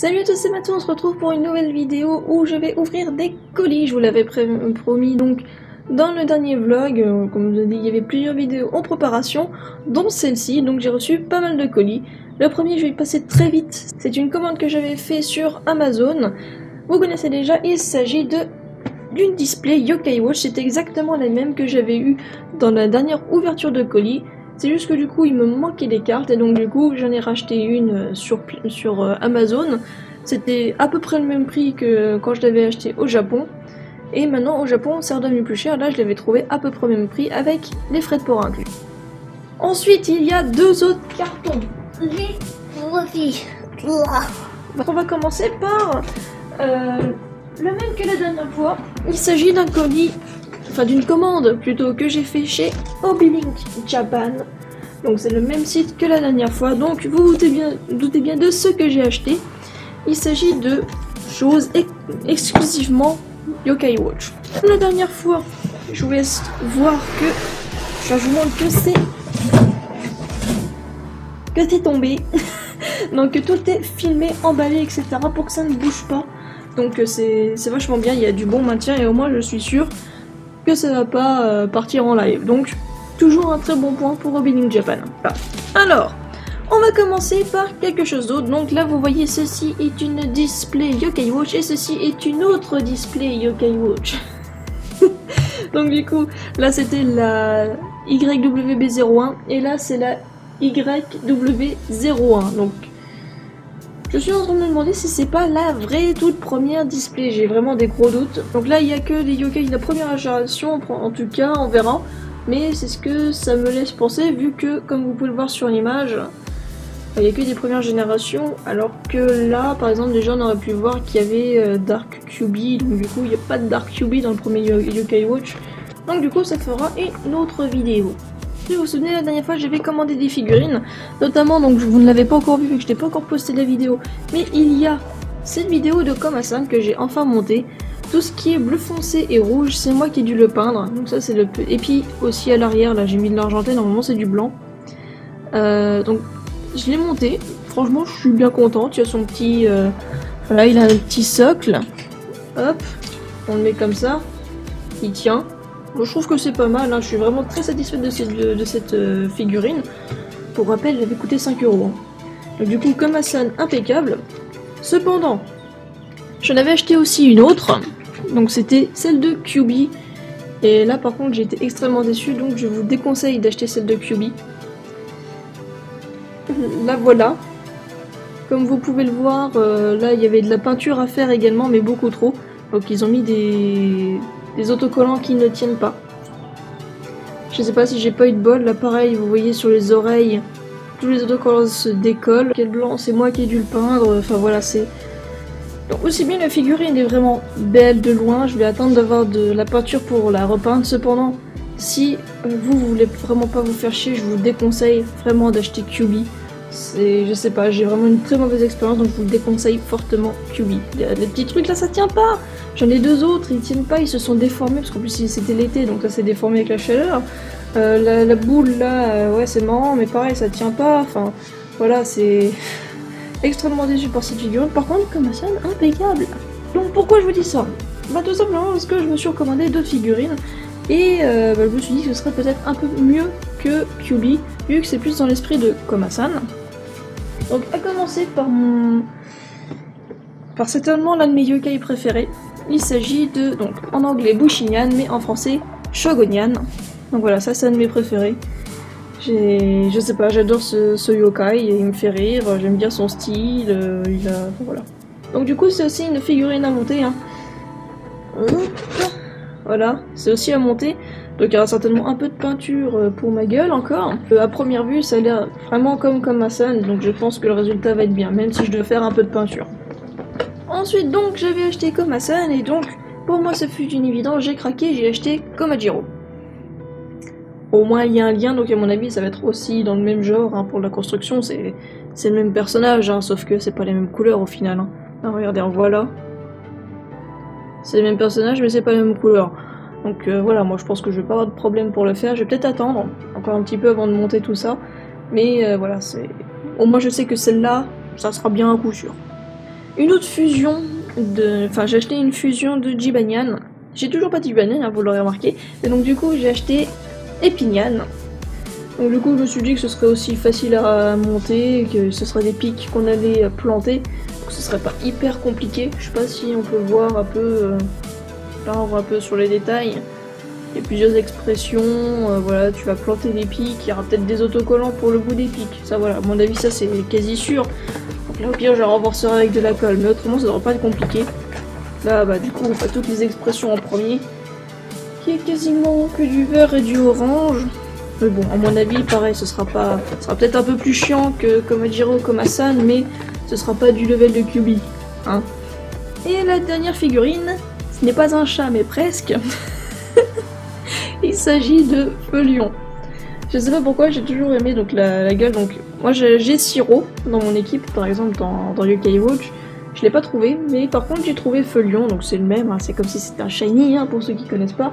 Salut à tous, c'est Mathieu, on se retrouve pour une nouvelle vidéo où je vais ouvrir des colis, je vous l'avais promis donc dans le dernier vlog, comme je vous ai dit, il y avait plusieurs vidéos en préparation, dont celle-ci, donc j'ai reçu pas mal de colis. Le premier, je vais y passer très vite, c'est une commande que j'avais fait sur Amazon, vous connaissez déjà, il s'agit d'une display Yokai Watch, c'est exactement la même que j'avais eu dans la dernière ouverture de colis. C'est juste que du coup il me manquait des cartes et donc du coup j'en ai racheté une sur Amazon. C'était à peu près le même prix que quand je l'avais acheté au Japon. Et maintenant au Japon c'est redevenu plus cher, là je l'avais trouvé à peu près au même prix avec les frais de port inclus. Ensuite il y a deux autres cartons. Les profits. On va commencer par le même que la dernière fois. Il s'agit d'un colis, enfin d'une commande plutôt que j'ai fait chez Obilink Japan. Donc c'est le même site que la dernière fois, donc vous vous doutez bien de ce que j'ai acheté. Il s'agit de choses exclusivement Yokai Watch. La dernière fois, je vous laisse voir que, je vous montre que c'est tombé. Donc tout est filmé, emballé, etc. pour que ça ne bouge pas. Donc c'est vachement bien, il y a du bon maintien et au moins je suis sûre que ça va pas partir en live. Donc toujours un très bon point pour Obilink Japan. Voilà. Alors, on va commencer par quelque chose d'autre. Donc là vous voyez, ceci est une display Yokai Watch et ceci est une autre display Yokai Watch. Donc du coup, là c'était la YWB01 et là c'est la YW01. Donc je suis en train de me demander si c'est pas la vraie toute première display, j'ai vraiment des gros doutes. Donc là il n'y a que les yokai de la première génération, en tout cas on verra. Mais c'est ce que ça me laisse penser vu que, comme vous pouvez le voir sur l'image, il n'y a que des premières générations. Alors que là par exemple déjà on aurait pu voir qu'il y avait Dark QB, donc du coup il n'y a pas de Dark QB dans le premier Yokai Watch. Donc du coup ça fera une autre vidéo. Si vous vous souvenez, la dernière fois j'avais commandé des figurines, notamment, donc vous ne l'avez pas encore vu vu que je n'ai pas encore posté la vidéo, mais il y a cette vidéo de Komasan que j'ai enfin montée. Tout ce qui est bleu foncé et rouge, c'est moi qui ai dû le peindre, donc ça c'est le... Et puis aussi à l'arrière, là j'ai mis de l'argenté, normalement c'est du blanc. Donc je l'ai monté, franchement je suis bien contente, il y a son petit... Voilà, il a un petit socle, hop, on le met comme ça, il tient. Moi, je trouve que c'est pas mal, hein. Je suis vraiment très satisfaite de cette figurine. Pour rappel, elle avait coûté 5 €. Hein. Donc, du coup, Komasan impeccable. Cependant, j'en avais acheté aussi une autre. Donc c'était celle de QB. Et là par contre j'ai été extrêmement déçue, donc je vous déconseille d'acheter celle de QB. La voilà. Comme vous pouvez le voir, là il y avait de la peinture à faire également, mais beaucoup trop. Donc ils ont mis des autocollants qui ne tiennent pas. Je sais pas si j'ai pas eu de bol, là pareil, vous voyez sur les oreilles, tous les autocollants se décollent. Quel blanc, c'est moi qui ai dû le peindre, enfin voilà, c'est... Donc aussi bien la figurine est vraiment belle de loin, je vais attendre d'avoir de la peinture pour la repeindre. Cependant, si vous voulez vraiment pas vous faire chier, je vous déconseille vraiment d'acheter QB. Je sais pas, j'ai vraiment une très mauvaise expérience, donc je vous le déconseille fortement QB. Les petits trucs là, ça tient pas. J'en ai deux autres, ils tiennent pas, ils se sont déformés, parce qu'en plus c'était l'été, donc ça s'est déformé avec la chaleur. La boule là, ouais c'est marrant, mais pareil, ça tient pas, enfin voilà, c'est... extrêmement déçu par cette figurine. Par contre, Komasan impeccable. Donc pourquoi je vous dis ça? Bah tout simplement parce que je me suis recommandé d'autres figurines et je me suis dit que ce serait peut-être un peu mieux que QB vu que c'est plus dans l'esprit de Komasan. Donc à commencer par certainement l'un de mes yokai préférés. Il s'agit de, donc en anglais Bushinyan mais en français Shogunyan. Donc voilà, ça c'est un de mes préférés. Je sais pas, j'adore ce yokai, il me fait rire, j'aime bien son style, voilà. Donc du coup c'est aussi une figurine à monter, hein. Voilà, c'est aussi à monter, donc il y aura certainement un peu de peinture pour ma gueule encore. À première vue ça a l'air vraiment comme Komasan, donc je pense que le résultat va être bien, même si je dois faire un peu de peinture. Ensuite donc j'avais acheté Komasan et donc pour moi ça fut une évidence, j'ai craqué, j'ai acheté Komajiro. Au moins il y a un lien, donc à mon avis ça va être aussi dans le même genre, hein, pour la construction, c'est le même personnage, hein, sauf que c'est pas les mêmes couleurs au final. Hein. Ah, regardez, en voilà. C'est le même personnage mais c'est pas les mêmes couleurs. Donc voilà, moi je pense que je vais pas avoir de problème pour le faire, je vais peut-être attendre encore un petit peu avant de monter tout ça. Mais voilà, c'est... Au moins je sais que celle-là, ça sera bien un coup sûr. une autre fusion de... Enfin, j'ai acheté une fusion de Jibanyan. J'ai toujours pas de Jibanyan, hein, vous l'aurez remarqué. Et donc du coup, j'ai acheté Epinyan. Donc du coup, je me suis dit que ce serait aussi facile à monter, que ce serait des pics qu'on allait planter. Donc ce serait pas hyper compliqué. Je sais pas si on peut voir un peu... Là, on voit un peu sur les détails. Il y a plusieurs expressions, voilà, tu vas planter des pics, il y aura peut-être des autocollants pour le bout des pics. Ça, voilà, à mon avis, ça c'est quasi sûr. Donc là, au pire, je renforcerai avec de la colle, mais autrement, ça devrait pas être compliqué. Là, bah, du coup, on fait toutes les expressions en premier, qui est quasiment que du vert et du orange. Mais bon, à mon avis, pareil, ce sera peut-être un peu plus chiant que Komajiro, comme Hassan, mais ce sera pas du level de Kyuubi, hein. Et la dernière figurine, ce n'est pas un chat, mais presque. Il s'agit de Feulion. Je sais pas pourquoi, j'ai toujours aimé donc la gueule. Donc moi j'ai Siro dans mon équipe, par exemple dans Yokai Watch. Je l'ai pas trouvé, mais par contre j'ai trouvé Feulion, donc c'est le même. Hein, c'est comme si c'était un shiny, hein, pour ceux qui connaissent pas.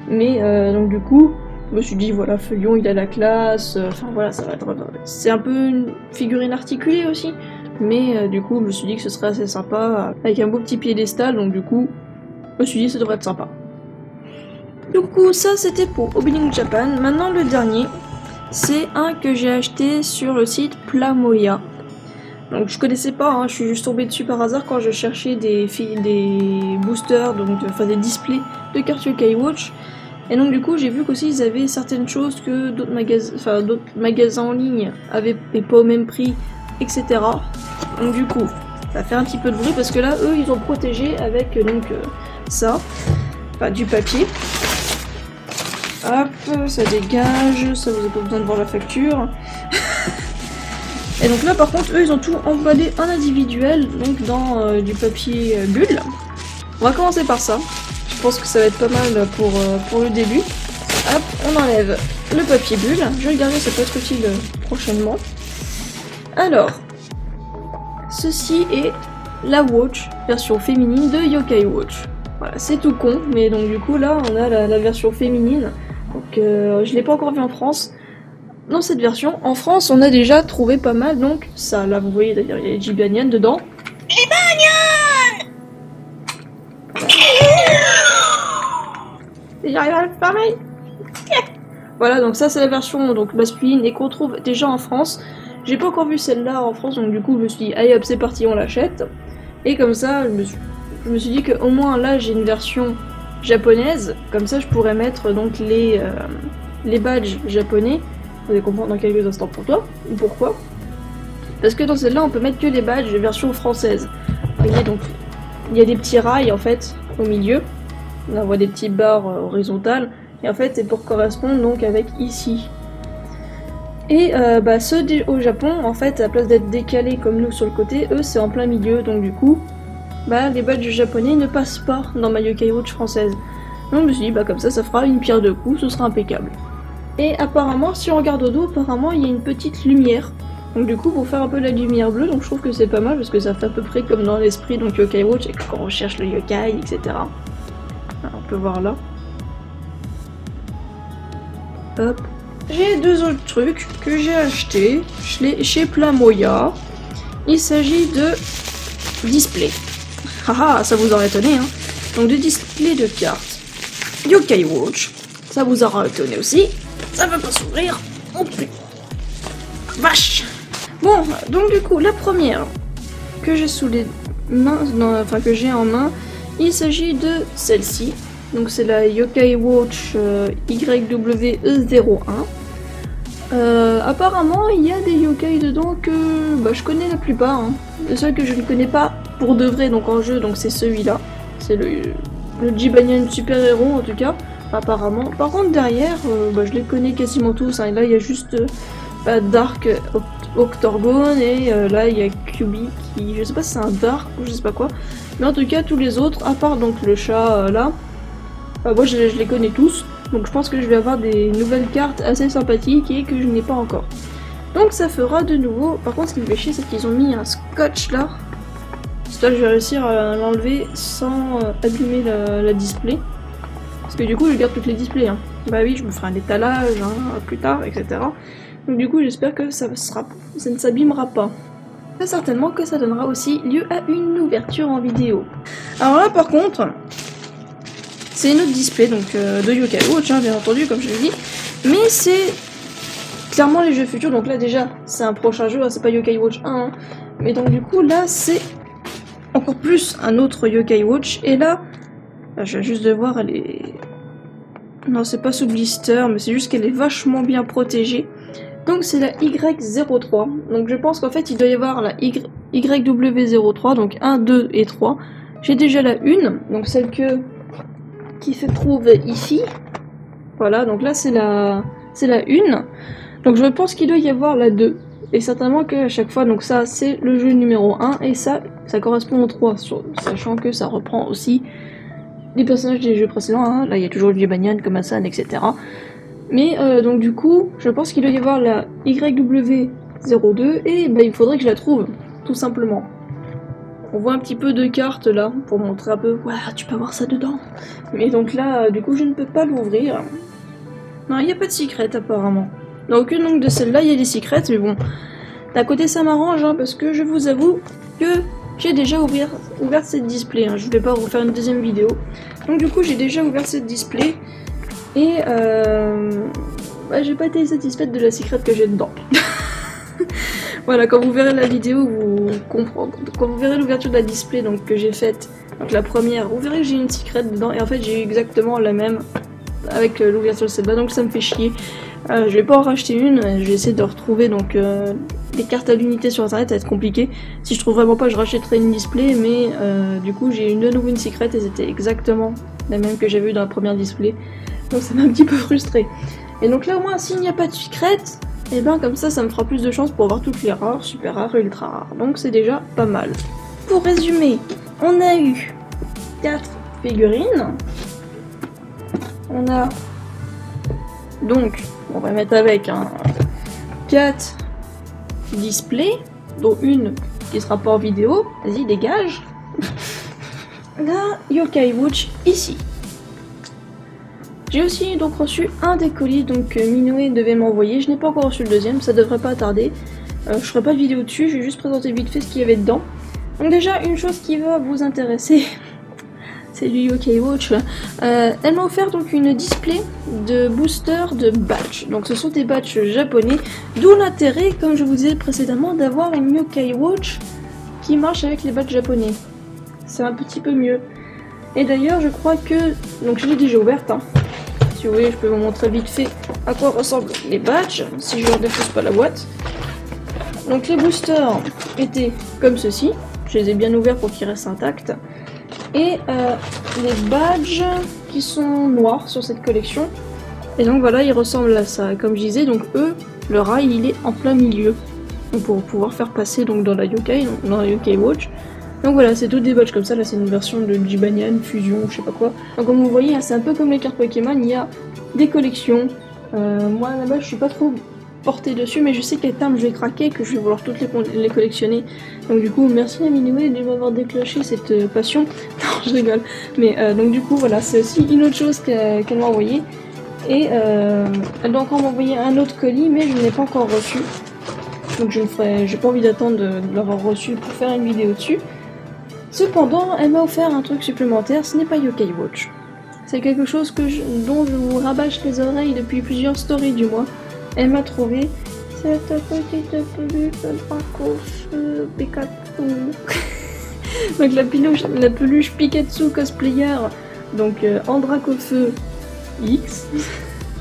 Mais donc du coup, je me suis dit voilà, Feulion il a la classe. Enfin voilà, ça va être. C'est un peu une figurine articulée aussi. Mais du coup, je me suis dit que ce serait assez sympa avec un beau petit piédestal. Donc du coup, je me suis dit que ça devrait être sympa. Du coup, ça c'était pour Opening Japan. Maintenant, le dernier, c'est un que j'ai acheté sur le site Plamoya. Donc, je connaissais pas, hein, je suis juste tombée dessus par hasard quand je cherchais des boosters, donc des displays de cartes Yokai Watch. Et donc, du coup, j'ai vu qu'aussi ils avaient certaines choses que d'autres magasins en ligne avaient pas au même prix, etc. Donc, du coup, ça fait un petit peu de bruit parce que là, eux, ils ont protégé avec donc ça, enfin, du papier. Hop, ça dégage, ça vous a pas besoin de voir la facture. Et donc là par contre, eux ils ont tout emballé en individuel, donc dans du papier bulle. On va commencer par ça. Je pense que ça va être pas mal pour le début. Hop, on enlève le papier bulle. Je vais regarder, ça peut être utile prochainement. Alors, ceci est la Watch, version féminine de Yokai Watch. Voilà, c'est tout con, mais donc du coup là on a la version féminine. Donc je l'ai pas encore vu en France. Dans cette version, en France, on a déjà trouvé pas mal, donc ça, là vous voyez d'ailleurs, il y a les Jibanyan dedans. Jibanyan. Et j'arrive à le fermer. Voilà, donc ça c'est la version donc masculine et qu'on trouve déjà en France. J'ai pas encore vu celle-là en France, donc du coup je me suis dit, allez hop c'est parti, on l'achète. Et comme ça, je me suis dit qu'au moins là j'ai une version japonaise, comme ça je pourrais mettre donc les badges japonais. Vous allez comprendre dans quelques instants pourquoi. Parce que dans celle-là on peut mettre que les badges version française. Vous voyez, donc il y a des petits rails en fait au milieu. On voit des petites barres horizontales. Et en fait c'est pour correspondre donc avec ici. Et ceux au Japon, en fait, à la place d'être décalés comme nous sur le côté, eux c'est en plein milieu, donc du coup, les badges japonais ne passent pas dans ma Yokai Watch française. Donc je me suis dit, comme ça fera une pierre deux coups, ce sera impeccable. Et apparemment, si on regarde au dos, apparemment il y a une petite lumière. Donc du coup, pour faire un peu la lumière bleue, donc je trouve que c'est pas mal, parce que ça fait à peu près comme dans l'esprit, donc Yokai Watch, et quand on recherche le yokai, etc. Alors, on peut voir là. Hop. J'ai deux autres trucs que j'ai achetés chez Plamoya. Il s'agit de display. Haha, ça vous aurait étonné, hein. Donc de display de cartes Yokai Watch. Ça vous aura étonné aussi. Ça va pas s'ouvrir. Oh putain. Vache. Bon, donc du coup, la première que j'ai sous les mains, que j'ai en main, il s'agit de celle-ci. Donc c'est la Yokai Watch YWE01. Apparemment il y a des yokai dedans que je connais la plupart. Hein. Le seul que je ne connais pas pour de vrai donc en jeu, donc c'est celui-là. C'est le Jibanyan super héros en tout cas, apparemment. Par contre derrière, je les connais quasiment tous. Hein. Et là il y a juste Dark Octorgone et là il y a Kyuubi qui, je sais pas si c'est un Dark ou je sais pas quoi. Mais en tout cas tous les autres, à part donc le chat là, moi je les connais tous. Donc je pense que je vais avoir des nouvelles cartes assez sympathiques et que je n'ai pas encore. Donc ça fera de nouveau. Par contre ce qui me fait chier c'est qu'ils ont mis un scotch là. J'espère que je vais réussir à l'enlever sans abîmer la display. Parce que du coup je garde toutes les displays. Hein. Bah oui, je me ferai un étalage plus tard, etc. Donc du coup j'espère que ça ne s'abîmera pas. Très certainement que ça donnera aussi lieu à une ouverture en vidéo. Alors là par contre, c'est une autre display donc de Yokai Watch, hein, bien entendu comme je l'ai dit, mais c'est clairement les jeux futurs, donc là déjà c'est un prochain jeu, hein, c'est pas Yokai Watch 1, hein, mais donc du coup là c'est encore plus un autre Yokai Watch, et là, je vais juste de voir, elle est... Non, c'est pas sous blister, mais c'est juste qu'elle est vachement bien protégée. Donc c'est la Y03, donc je pense qu'en fait il doit y avoir la YW03, donc 1, 2 et 3. J'ai déjà la 1, donc celle qui se trouve ici. Voilà, donc là c'est la 1. Donc je pense qu'il doit y avoir la 2. Et certainement qu'à chaque fois, donc ça c'est le jeu numéro 1 et ça correspond au 3, sachant que ça reprend aussi les personnages des jeux précédents, hein. Là il y a toujours G Banyan, Komasan, etc. Mais donc du coup, je pense qu'il doit y avoir la YW02 et bah, il faudrait que je la trouve, tout simplement. On voit un petit peu de cartes là, pour montrer un peu, ouais, tu peux avoir ça dedans. Mais donc là, du coup je ne peux pas l'ouvrir. Non, il n'y a pas de secret apparemment. Dans aucune donc de celles-là, il y a des secrets, mais bon. D'un côté, ça m'arrange, hein, parce que je vous avoue que j'ai déjà ouvert cette display. Hein. Je voulais pas refaire une deuxième vidéo. Donc du coup, j'ai déjà ouvert cette display. Et bah, j'ai pas été satisfaite de la secret que j'ai dedans. Voilà, quand vous verrez la vidéo, vous comprendrez. Quand vous verrez l'ouverture de la display donc, que j'ai faite, donc la première, vous verrez que j'ai une secret dedans. Et en fait, j'ai eu exactement la même avec l'ouverture de celle-là, donc ça me fait chier. Je vais pas en racheter une, je vais essayer de retrouver donc les cartes à l'unité sur internet, ça va être compliqué. Si je trouve vraiment pas, je rachèterai une display, mais du coup j'ai de nouveau une secret et c'était exactement la même que j'avais eu dans la première display. Donc ça m'a un petit peu frustré. Et donc là au moins s'il n'y a pas de secret, et ben comme ça me fera plus de chance pour avoir toutes les rares, super rares et ultra rares. Donc c'est déjà pas mal. Pour résumer, on a eu 4 figurines. On a donc, on va mettre avec 4 displays, dont une qui sera pas en vidéo. Vas-y, dégage. La Yokai Watch ici. J'ai aussi donc reçu un des colis, donc Minoue devait m'envoyer. Je n'ai pas encore reçu le deuxième, ça devrait pas tarder. Je ferai pas de vidéo dessus, je vais juste présenter vite fait ce qu'il y avait dedans. Donc déjà, une chose qui va vous intéresser. C'est du Yokai Watch. Elle m'a offert donc une display de booster de badge. Donc ce sont des badges japonais, d'où l'intérêt, comme je vous disais précédemment, d'avoir une Yokai Watch qui marche avec les badges japonais. C'est un petit peu mieux. Et d'ailleurs, je crois que... Donc je l'ai déjà ouverte. Hein. Si vous voulez, je peux vous montrer vite fait à quoi ressemblent les badges, si je ne défausse pas la boîte. Donc les boosters étaient comme ceci. Je les ai bien ouverts pour qu'ils restent intacts. Et les badges qui sont noirs sur cette collection. Et donc voilà, ils ressemblent à ça. Comme je disais, donc eux, le rail il est en plein milieu. Donc pour pouvoir faire passer donc dans la Yokai Watch. Donc voilà, c'est tous des badges comme ça. Là c'est une version de Jibanyan, Fusion, je sais pas quoi. Donc comme vous voyez, c'est un peu comme les cartes Pokémon, il y a des collections. Moi là-bas je suis pas trop portée dessus, mais je sais qu'à terme je vais craquer, que je vais vouloir toutes les collectionner. Donc du coup, merci à Minoue de m'avoir déclenché cette passion. Non, je rigole. Mais donc du coup, voilà, c'est aussi une autre chose qu'elle m'a envoyé. Et elle doit encore m'envoyer un autre colis, mais je ne l'ai pas encore reçu. Donc j'ai pas envie d'attendre de l'avoir reçu pour faire une vidéo dessus. Cependant, elle m'a offert un truc supplémentaire, ce n'est pas Yokai Watch. C'est quelque chose dont je vous rabâche les oreilles depuis plusieurs stories du mois. Elle m'a trouvé cette petite peluche Pikachu. Donc la peluche Pikachu cosplayer, donc Andrakofeu X.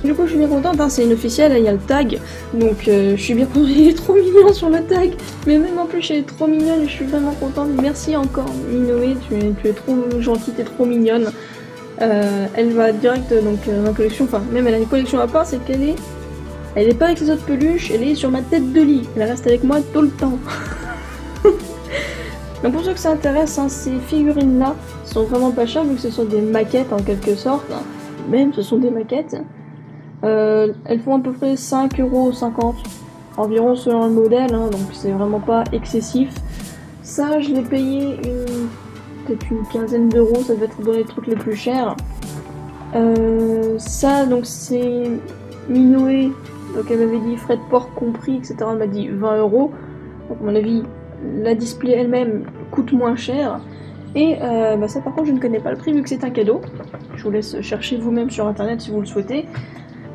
Du coup je suis bien contente, hein, c'est une officielle, il y a le tag, donc je suis bien contente, il est trop mignon sur le tag, mais même en plus elle est trop mignonne et je suis vraiment contente. Merci encore Minoue, tu es trop gentille, tu es trop mignonne. Elle va direct donc dans la collection, enfin même elle a une collection à part, c'est qu'elle est... Elle n'est pas avec les autres peluches, elle est sur ma tête de lit. Elle reste avec moi tout le temps. Donc pour ceux que ça intéresse, hein, ces figurines-là sont vraiment pas chères vu que ce sont des maquettes en quelque sorte. Même ce sont des maquettes. Elles font à peu près 5,50€ environ selon le modèle, hein, donc c'est vraiment pas excessif. Ça, je l'ai payé peut-être une quinzaine d'euros, ça devait être dans les trucs les plus chers. Ça, donc c'est Minoue. Donc elle m'avait dit frais de port compris, etc. Elle m'a dit 20€. Donc à mon avis, la display elle-même coûte moins cher. Et ça par contre je ne connais pas le prix vu que c'est un cadeau. Je vous laisse chercher vous-même sur internet si vous le souhaitez.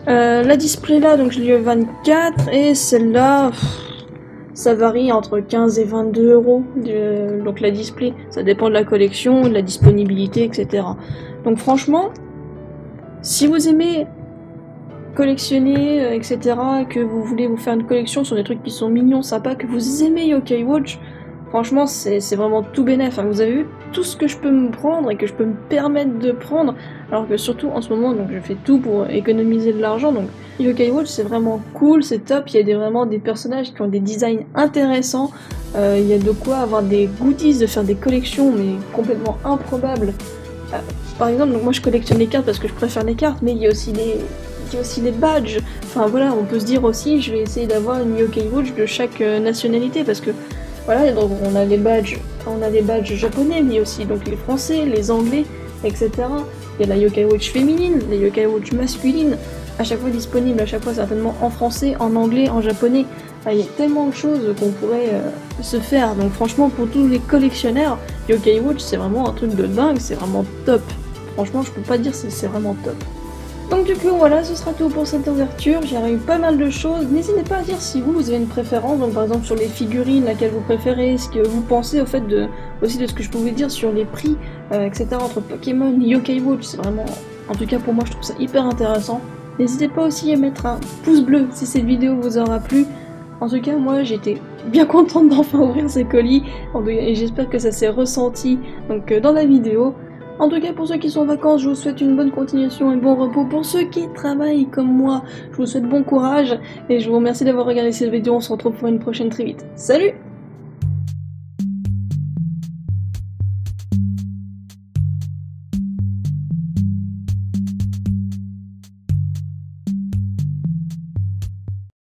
La display là, donc je l'ai eu 24 et celle-là, ça varie entre 15 et 22 euros. Donc la display, ça dépend de la collection, de la disponibilité, etc. Donc franchement, si vous aimez collectionner, etc., que vous voulez vous faire une collection sur des trucs qui sont mignons, sympas, que vous aimez Yokai Watch, franchement c'est vraiment tout bénef. Hein. Vous avez vu tout ce que je peux me prendre et que je peux me permettre de prendre, alors que surtout en ce moment, donc je fais tout pour économiser de l'argent, donc Yokai Watch c'est vraiment cool, c'est top, il y a vraiment des personnages qui ont des designs intéressants, il y a de quoi avoir des goodies, de faire des collections mais complètement improbables. Par exemple, donc moi je collectionne les cartes parce que je préfère les cartes, mais il y a aussi les badges. Enfin voilà, on peut se dire aussi, je vais essayer d'avoir une Yokai Watch de chaque nationalité parce que voilà, donc on a les badges japonais, mais aussi donc les français, les anglais, etc. Il y a la Yokai Watch féminine, les Yokai Watch masculines, à chaque fois disponibles, à chaque fois certainement en français, en anglais, en japonais. Enfin, il y a tellement de choses qu'on pourrait se faire. Donc franchement, pour tous les collectionneurs, Yokai Watch c'est vraiment un truc de dingue, c'est vraiment top. Franchement, je peux pas dire si c'est vraiment top. Donc du coup voilà, ce sera tout pour cette ouverture, j'ai eu pas mal de choses, n'hésitez pas à dire si vous avez une préférence, donc par exemple sur les figurines, laquelle vous préférez, ce que vous pensez au fait aussi de ce que je pouvais dire sur les prix, etc. entre Pokémon et Yokai Watch, c'est vraiment, en tout cas pour moi je trouve ça hyper intéressant. N'hésitez pas aussi à mettre un pouce bleu si cette vidéo vous aura plu. En tout cas moi j'étais bien contente d'enfin ouvrir ces colis, et j'espère que ça s'est ressenti donc, dans la vidéo. En tout cas, pour ceux qui sont en vacances, je vous souhaite une bonne continuation et bon repos. Pour ceux qui travaillent comme moi, je vous souhaite bon courage et je vous remercie d'avoir regardé cette vidéo. On se retrouve pour une prochaine très vite. Salut!